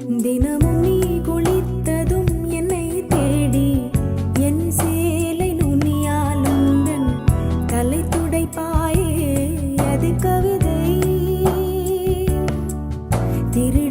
தினமும் நீ குளித்ததும் என்னை தேடி என் சேலை நுனியால் உந்தன் தலை துடைப்பாயே அது கவிதை திரு